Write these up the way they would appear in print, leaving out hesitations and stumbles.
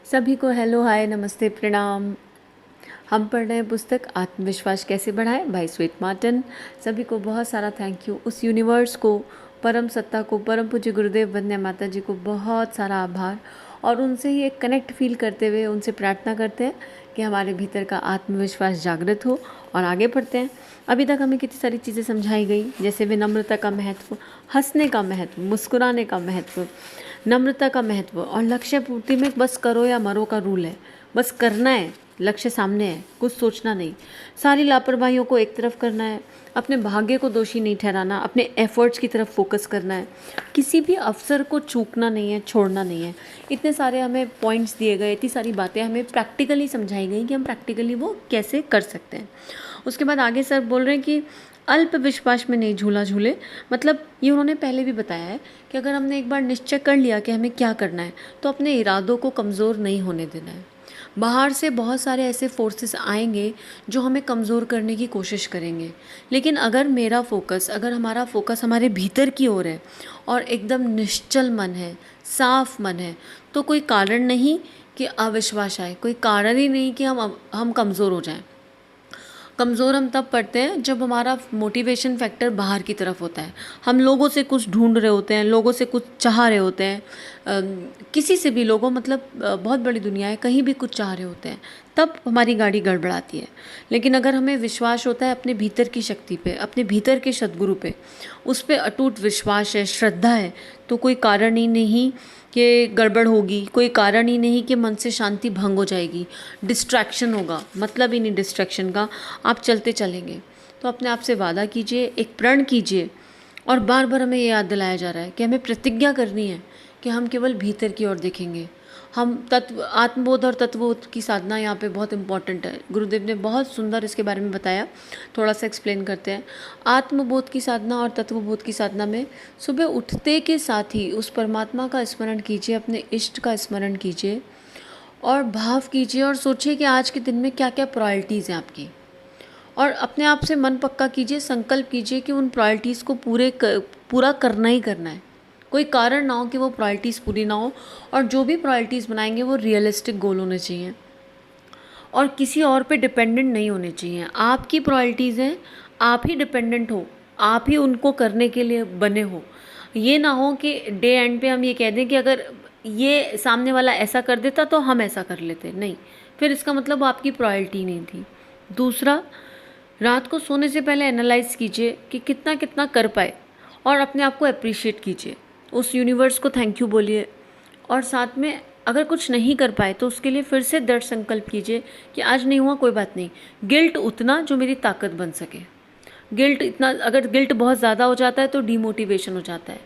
सभी को hello hi नमस्ते प्रणाम। हम पढ़ रहे हैं पुस्तक आत्मविश्वास कैसे बढ़ाएं बाय स्वीट मार्टिन। सभी को बहुत सारा थैंक यू। उस यूनिवर्स को, परम सत्ता को, परम पूज्य गुरुदेव वंदना माता जी को बहुत सारा आभार। और उनसे ही एक कनेक्ट फील करते हुए उनसे प्रार्थना करते हैं कि हमारे भीतर का आत्मविश्वास जागृत हो। और आगे बढ़ते हैं। अभी तक हमें कितनी सारी चीज़ें समझाई गई, जैसे विनम्रता का महत्व, हंसने का महत्व, मुस्कुराने का महत्व, नम्रता का महत्व और लक्ष्य पूर्ति में बस करो या मरो का रूल है। बस करना है, लक्ष्य सामने है, कुछ सोचना नहीं। सारी लापरवाहियों को एक तरफ करना है, अपने भाग्य को दोषी नहीं ठहराना, अपने एफर्ट्स की तरफ फोकस करना है, किसी भी अवसर को चूकना नहीं है, छोड़ना नहीं है। इतने सारे हमें पॉइंट्स दिए गए, इतनी सारी बातें हमें प्रैक्टिकली समझाई गई कि हम प्रैक्टिकली वो कैसे कर सकते हैं। उसके बाद आगे सर बोल रहे हैं कि अल्प विश्वास में नहीं झूला झूले। मतलब ये उन्होंने पहले भी बताया है कि अगर हमने एक बार निश्चय कर लिया कि हमें क्या करना है तो अपने इरादों को कमज़ोर नहीं होने देना है। बाहर से बहुत सारे ऐसे फोर्सेस आएंगे जो हमें कमज़ोर करने की कोशिश करेंगे, लेकिन अगर हमारा फोकस हमारे भीतर की ओर है और एकदम निश्चल मन है, साफ मन है, तो कोई कारण नहीं कि अविश्वास आए, कोई कारण ही नहीं कि हम कमज़ोर हो जाएं। कमज़ोर हम तब पड़ते हैं जब हमारा मोटिवेशन फैक्टर बाहर की तरफ होता है। हम लोगों से कुछ ढूंढ रहे होते हैं, लोगों से कुछ चाह रहे होते हैं, किसी से भी लोगों मतलब बहुत बड़ी दुनिया है, कहीं भी कुछ चाह रहे होते हैं, तब हमारी गाड़ी गड़बड़ाती है। लेकिन अगर हमें विश्वास होता है अपने भीतर की शक्ति पे, अपने भीतर के सद्गुरु पे, उस पर अटूट विश्वास है, श्रद्धा है, तो कोई कारण ही नहीं कि गड़बड़ होगी, कोई कारण ही नहीं कि मन से शांति भंग हो जाएगी, डिस्ट्रैक्शन होगा, मतलब ही नहीं डिस्ट्रैक्शन का। आप चलते चलेंगे। तो अपने आप से वादा कीजिए, एक प्रण कीजिए। और बार बार हमें ये याद दिलाया जा रहा है कि हमें प्रतिज्ञा करनी है कि हम केवल भीतर की ओर देखेंगे। हम आत्मबोध और तत्वबोध की साधना यहाँ पे बहुत इंपॉर्टेंट है। गुरुदेव ने बहुत सुंदर इसके बारे में बताया, थोड़ा सा एक्सप्लेन करते हैं। आत्मबोध की साधना और तत्वबोध की साधना में सुबह उठते के साथ ही उस परमात्मा का स्मरण कीजिए, अपने इष्ट का स्मरण कीजिए और भाव कीजिए और सोचिए कि आज के दिन में क्या क्या प्रायोरिटीज़ हैं आपकी। और अपने आप से मन पक्का कीजिए, संकल्प कीजिए कि उन प्रायोरिटीज़ को पूरा करना ही करना है। कोई कारण ना हो कि वो प्रायोरिटीज़ पूरी ना हो। और जो भी प्रायोरिटीज़ बनाएंगे वो रियलिस्टिक गोल होने चाहिए और किसी और पे डिपेंडेंट नहीं होने चाहिए। आपकी प्रायोरिटीज़ हैं, आप ही डिपेंडेंट हो, आप ही उनको करने के लिए बने हो। ये ना हो कि डे एंड पे हम ये कह दें कि अगर ये सामने वाला ऐसा कर देता तो हम ऐसा कर लेते, नहीं, फिर इसका मतलब वो आपकी प्रायोरिटी नहीं थी। दूसरा, रात को सोने से पहले एनालाइज कीजिए कि कितना कितना कर पाए और अपने आप को अप्रिशिएट कीजिए। उस यूनिवर्स को थैंक यू बोलिए। और साथ में अगर कुछ नहीं कर पाए तो उसके लिए फिर से दृढ़ संकल्प कीजिए कि आज नहीं हुआ कोई बात नहीं, गिल्ट उतना जो मेरी ताकत बन सके। गिल्ट इतना, अगर गिल्ट बहुत ज़्यादा हो जाता है तो डीमोटिवेशन हो जाता है।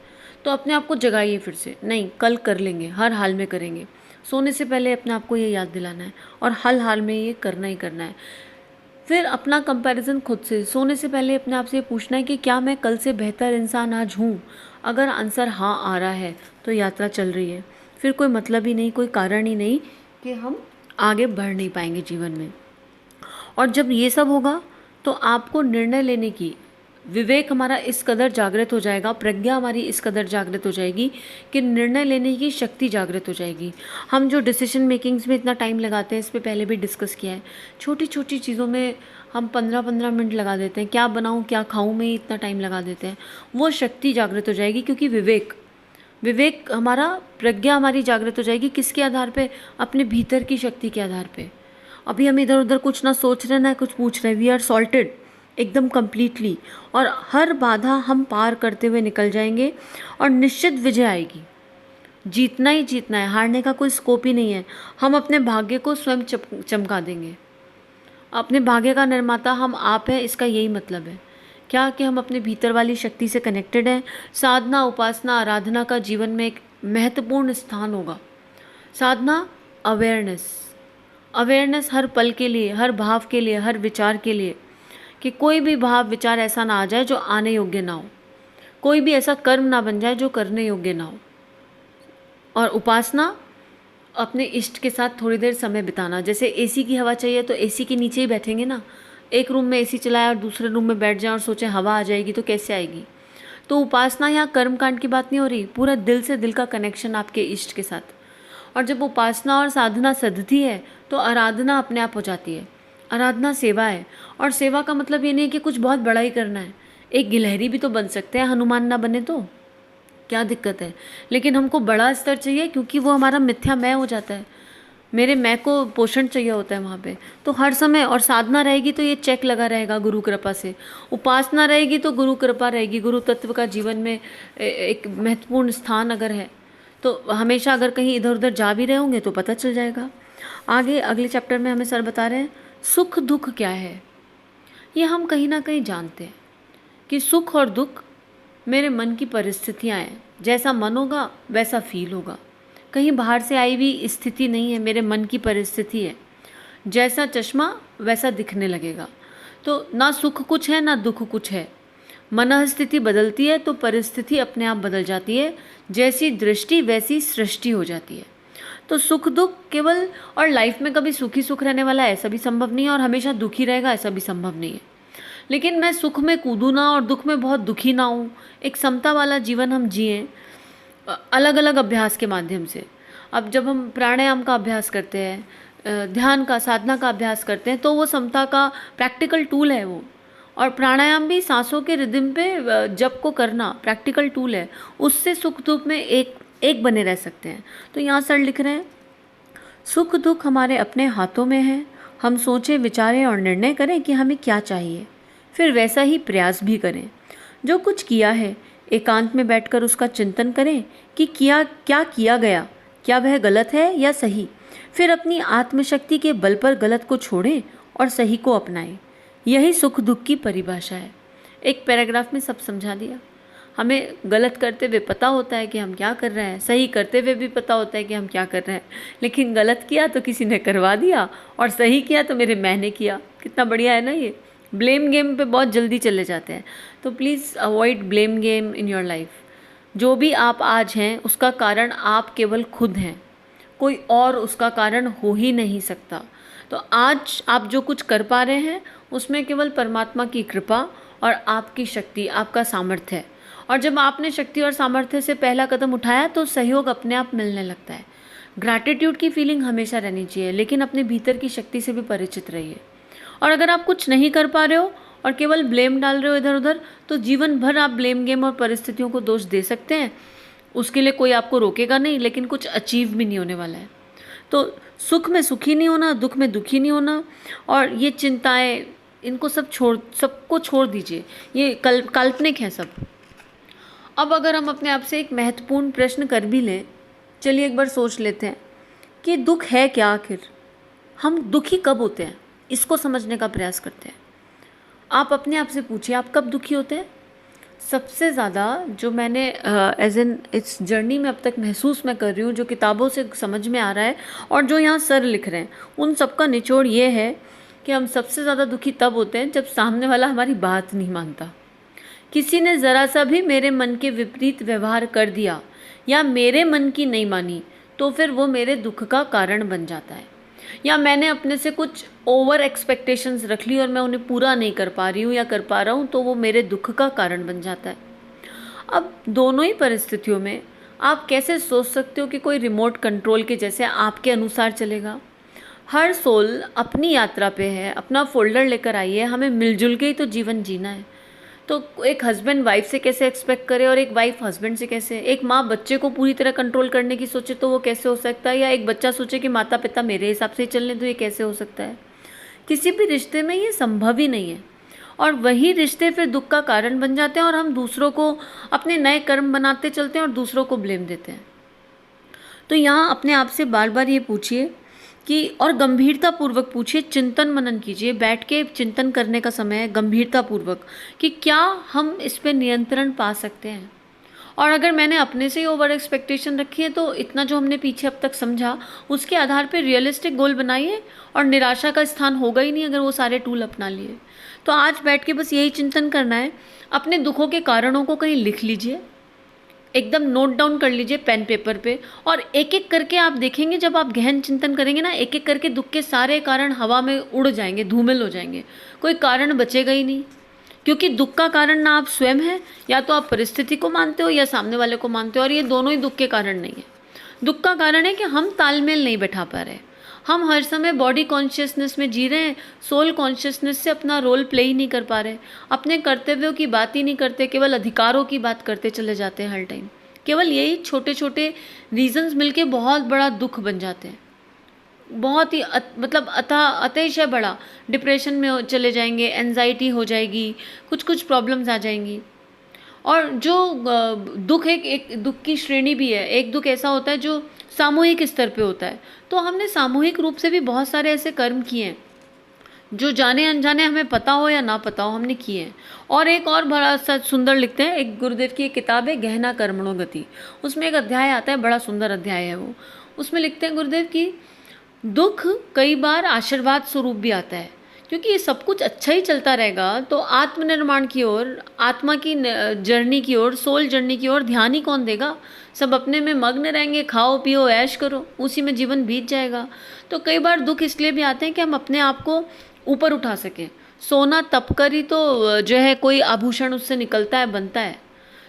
तो अपने आप को जगाइए फिर से, नहीं कल कर लेंगे, हर हाल में करेंगे। सोने से पहले अपने आप को ये याद दिलाना है और हर हाल में ये करना ही करना है। फिर अपना कंपैरिजन खुद से, सोने से पहले अपने आप से पूछना है कि क्या मैं कल से बेहतर इंसान आज हूँ। अगर आंसर हाँ आ रहा है तो यात्रा चल रही है, फिर कोई मतलब ही नहीं, कोई कारण ही नहीं कि हम आगे बढ़ नहीं पाएंगे जीवन में। और जब ये सब होगा तो आपको निर्णय लेने की, विवेक हमारा इस कदर जागृत हो जाएगा, प्रज्ञा हमारी इस कदर जागृत हो जाएगी कि निर्णय लेने की शक्ति जागृत हो जाएगी। हम जो डिसीजन मेकिंग्स में इतना टाइम लगाते हैं, इस पे पहले भी डिस्कस किया है, छोटी छोटी चीज़ों में हम 15-15 मिनट लगा देते हैं, क्या बनाऊं क्या खाऊं में ही इतना टाइम लगा देते हैं। वो शक्ति जागृत हो जाएगी क्योंकि विवेक हमारा, प्रज्ञा हमारी जागृत हो जाएगी। किसके आधार पे? अपने भीतर की शक्ति के आधार पे। अभी हम इधर उधर कुछ ना सोच रहे ना कुछ पूछ रहे, वी आर सॉल्टेड एकदम कम्प्लीटली। और हर बाधा हम पार करते हुए निकल जाएंगे और निश्चित विजय आएगी। जीतना ही जीतना है, हारने का कोई स्कोप ही नहीं है। हम अपने भाग्य को स्वयं चमका देंगे। अपने भाग्य का निर्माता हम आप हैं, इसका यही मतलब है क्या कि हम अपने भीतर वाली शक्ति से कनेक्टेड हैं। साधना, उपासना, आराधना का जीवन में एक महत्वपूर्ण स्थान होगा। साधना, अवेयरनेस हर पल के लिए, हर भाव के लिए, हर विचार के लिए, कि कोई भी भाव विचार ऐसा ना आ जाए जो आने योग्य ना हो, कोई भी ऐसा कर्म ना बन जाए जो करने योग्य ना हो। और उपासना, अपने इष्ट के साथ थोड़ी देर समय बिताना। जैसे एसी की हवा चाहिए तो एसी के नीचे ही बैठेंगे ना। एक रूम में एसी चलाया और दूसरे रूम में बैठ जाए और सोचे हवा आ जाएगी तो कैसे आएगी। तो उपासना यहाँ कर्म कांड की बात नहीं हो रही, पूरा दिल से दिल का कनेक्शन आपके इष्ट के साथ। और जब उपासना और साधना सधती है तो आराधना अपने आप हो जाती है। आराधना सेवा है, और सेवा का मतलब ये नहीं है कि कुछ बहुत बड़ा ही करना है। एक गिलहरी भी तो बन सकते हैं, हनुमान ना बने तो क्या दिक्कत है। लेकिन हमको बड़ा स्तर चाहिए, क्योंकि वो हमारा मिथ्या मैं हो जाता है। मेरे मैं को पोषण चाहिए होता है वहाँ पे। तो हर समय, और साधना रहेगी तो ये चेक लगा रहेगा गुरु कृपा से, उपासना रहेगी तो गुरु कृपा रहेगी। गुरु तत्व का जीवन में एक महत्वपूर्ण स्थान अगर है तो हमेशा, अगर कहीं इधर उधर जा भी रहे होंगे तो पता चल जाएगा। आगे अगले चैप्टर में हमें सर बता रहे हैं सुख दुख क्या है। ये हम कहीं ना कहीं जानते हैं कि सुख और दुख मेरे मन की परिस्थितियाँ हैं। जैसा मन होगा वैसा फील होगा, कहीं बाहर से आई हुई स्थिति नहीं है, मेरे मन की परिस्थिति है। जैसा चश्मा वैसा दिखने लगेगा। तो ना सुख कुछ है ना दुख कुछ है। मन स्थिति बदलती है तो परिस्थिति अपने आप बदल जाती है। जैसी दृष्टि वैसी सृष्टि हो जाती है। तो सुख दुख केवल, और लाइफ में कभी सुखी सुख रहने वाला ऐसा भी संभव नहीं है, और हमेशा दुखी रहेगा ऐसा भी संभव नहीं है। लेकिन मैं सुख में कूदूँ ना और दुख में बहुत दुखी ना हूँ। एक समता वाला जीवन हम जिएं अलग अलग अभ्यास के माध्यम से। अब जब हम प्राणायाम का अभ्यास करते हैं, ध्यान का, साधना का अभ्यास करते हैं, तो वो समता का प्रैक्टिकल टूल है वो। और प्राणायाम भी सांसों के रिदम पे जप को करना प्रैक्टिकल टूल है। उससे सुख दुख में एक बने रह सकते हैं। तो यहाँ सर लिख रहे हैं सुख दुख हमारे अपने हाथों में है। हम सोचें, विचारें और निर्णय करें कि हमें क्या चाहिए, फिर वैसा ही प्रयास भी करें। जो कुछ किया है एकांत में बैठकर उसका चिंतन करें कि क्या किया गया, क्या वह गलत है या सही। फिर अपनी आत्मशक्ति के बल पर गलत को छोड़ें और सही को अपनाएं। यही सुख दुख की परिभाषा है। एक पैराग्राफ में सब समझा दिया। हमें गलत करते हुए पता होता है कि हम क्या कर रहे हैं, सही करते हुए भी पता होता है कि हम क्या कर रहे हैं। लेकिन गलत किया तो किसी ने करवा दिया, और सही किया तो मेरे मैंने किया। कितना बढ़िया है ना ये। ब्लेम गेम पे बहुत जल्दी चले जाते हैं। तो please avoid blame game in your life. जो भी आप आज हैं उसका कारण आप केवल खुद हैं, कोई और उसका कारण हो ही नहीं सकता। तो आज आप जो कुछ कर पा रहे हैं उसमें केवल परमात्मा की कृपा और आपकी शक्ति, आपका सामर्थ्य है। और जब आपने शक्ति और सामर्थ्य से पहला कदम उठाया तो सहयोग अपने आप मिलने लगता है। ग्रैटिट्यूड की फीलिंग हमेशा रहनी चाहिए, लेकिन अपने भीतर की शक्ति से भी परिचित रहिए। और अगर आप कुछ नहीं कर पा रहे हो और केवल ब्लेम डाल रहे हो इधर उधर, तो जीवन भर आप ब्लेम गेम और परिस्थितियों को दोष दे सकते हैं। उसके लिए कोई आपको रोकेगा नहीं, लेकिन कुछ अचीव भी नहीं होने वाला है। तो सुख में सुखी नहीं होना, दुख में दुखी नहीं होना, और ये चिंताएं, इनको सबको छोड़ दीजिए। ये काल्पनिक है सब। अब अगर हम अपने आप से एक महत्वपूर्ण प्रश्न कर भी लें, चलिए एक बार सोच लेते हैं कि दुख है क्या आखिर। हम दुखी कब होते हैं, इसको समझने का प्रयास करते हैं। आप अपने आप से पूछिए, आप कब दुखी होते हैं। सबसे ज़्यादा जो मैंने एज एन इस जर्नी में अब तक महसूस मैं कर रही हूँ, जो किताबों से समझ में आ रहा है और जो यहाँ सर लिख रहे हैं, उन सब का निचोड़ ये है कि हम सबसे ज़्यादा दुखी तब होते हैं जब सामने वाला हमारी बात नहीं मानता। किसी ने ज़रा सा भी मेरे मन के विपरीत व्यवहार कर दिया या मेरे मन की नहीं मानी, तो फिर वो मेरे दुख का कारण बन जाता है। या मैंने अपने से कुछ ओवर एक्सपेक्टेशंस रख ली और मैं उन्हें पूरा नहीं कर पा रही हूँ या कर पा रहा हूँ, तो वो मेरे दुख का कारण बन जाता है। अब दोनों ही परिस्थितियों में आप कैसे सोच सकते हो कि कोई रिमोट कंट्रोल के जैसे आपके अनुसार चलेगा। हर सोल अपनी यात्रा पे है, अपना फोल्डर लेकर आई है, हमें मिलजुल के ही तो जीवन जीना है। तो एक हस्बैंड वाइफ से कैसे एक्सपेक्ट करे, और एक वाइफ हस्बैंड से कैसे, एक माँ बच्चे को पूरी तरह कंट्रोल करने की सोचे तो वो कैसे हो सकता है, या एक बच्चा सोचे कि माता पिता मेरे हिसाब से ही चलने, तो ये कैसे हो सकता है। किसी भी रिश्ते में ये संभव ही नहीं है, और वही रिश्ते फिर दुख का कारण बन जाते हैं, और हम दूसरों को अपने नए कर्म बनाते चलते हैं और दूसरों को ब्लेम देते हैं। तो यहाँ अपने आप से बार बार ये पूछिए कि, और गंभीरता पूर्वक पूछिए, चिंतन मनन कीजिए, बैठ के चिंतन करने का समय है गंभीरता पूर्वक, कि क्या हम इस पे नियंत्रण पा सकते हैं। और अगर मैंने अपने से ही ओवर एक्सपेक्टेशन रखी है तो इतना जो हमने पीछे अब तक समझा उसके आधार पे रियलिस्टिक गोल बनाइए, और निराशा का स्थान होगा ही नहीं अगर वो सारे टूल अपना लिए। तो आज बैठ के बस यही चिंतन करना है। अपने दुखों के कारणों को कहीं लिख लीजिए, एकदम नोट डाउन कर लीजिए पेन पेपर पे, और एक एक करके आप देखेंगे जब आप गहन चिंतन करेंगे ना, एक एक करके दुख के सारे कारण हवा में उड़ जाएंगे, धूमिल हो जाएंगे, कोई कारण बचेगा ही नहीं। क्योंकि दुख का कारण ना आप स्वयं हैं, या तो आप परिस्थिति को मानते हो या सामने वाले को मानते हो, और ये दोनों ही दुख के कारण नहीं है। दुख का कारण है कि हम तालमेल नहीं बैठा पा रहे, हम हर समय बॉडी कॉन्शियसनेस में जी रहे हैं, सोल कॉन्शियसनेस से अपना रोल प्ले ही नहीं कर पा रहे, अपने कर्तव्यों की बात ही नहीं करते, केवल अधिकारों की बात करते चले जाते हैं हर टाइम। केवल यही छोटे छोटे रीजंस मिलके बहुत बड़ा दुख बन जाते हैं, बहुत ही मतलब अतिशय बड़ा। डिप्रेशन में चले जाएंगे, एनजाइटी हो जाएगी, कुछ कुछ प्रॉब्लम्स आ जाएंगी। और जो दुख एक दुख की श्रेणी भी है। एक दुख ऐसा होता है जो सामूहिक स्तर पे होता है, तो हमने सामूहिक रूप से भी बहुत सारे ऐसे कर्म किए हैं जो जाने अनजाने हमें पता हो या ना पता हो हमने किए हैं। और एक और बड़ा सा सुंदर लिखते हैं, एक गुरुदेव की एक किताब है गहना कर्मणो गति, उसमें एक अध्याय आता है, बड़ा सुंदर अध्याय है वो। उसमें लिखते हैं गुरुदेव की दुख कई बार आशीर्वाद स्वरूप भी आता है, क्योंकि ये सब कुछ अच्छा ही चलता रहेगा तो आत्मनिर्माण की ओर, आत्मा की जर्नी की ओर, सोल जर्नी की ओर ध्यान ही कौन देगा। सब अपने में मग्न रहेंगे, खाओ पियो ऐश करो, उसी में जीवन बीत जाएगा। तो कई बार दुख इसलिए भी आते हैं कि हम अपने आप को ऊपर उठा सकें। सोना तप कर ही तो जो है कोई आभूषण उससे निकलता है, बनता है।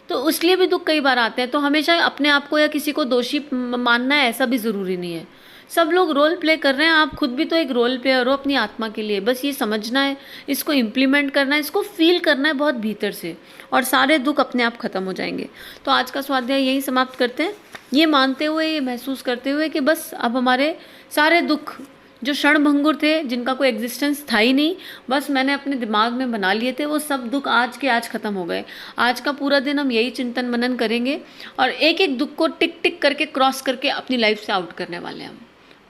तो इसलिए भी दुख कई बार आते हैं। तो हमेशा अपने आप को या किसी को दोषी मानना है ऐसा भी ज़रूरी नहीं है। सब लोग रोल प्ले कर रहे हैं, आप खुद भी तो एक रोल प्लेयर हो अपनी आत्मा के लिए। बस ये समझना है, इसको इम्प्लीमेंट करना है, इसको फील करना है बहुत भीतर से, और सारे दुख अपने आप खत्म हो जाएंगे। तो आज का स्वाध्याय यही समाप्त करते हैं, ये मानते हुए, ये महसूस करते हुए कि बस अब हमारे सारे दुख जो क्षणभंगुर थे, जिनका कोई एग्जिस्टेंस था ही नहीं, बस मैंने अपने दिमाग में बना लिए थे, वो सब दुख आज के आज खत्म हो गए। आज का पूरा दिन हम यही चिंतन मनन करेंगे और एक एक दुख को टिक टिक करके क्रॉस करके अपनी लाइफ से आउट करने वाले हैं हम।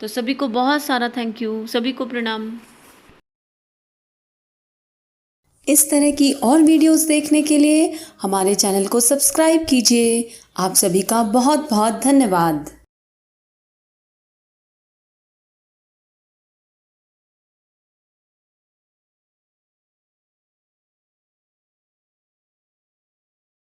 तो सभी को बहुत सारा थैंक यू, सभी को प्रणाम। इस तरह की और वीडियोस देखने के लिए हमारे चैनल को सब्सक्राइब कीजिए। आप सभी का बहुत बहुत धन्यवाद।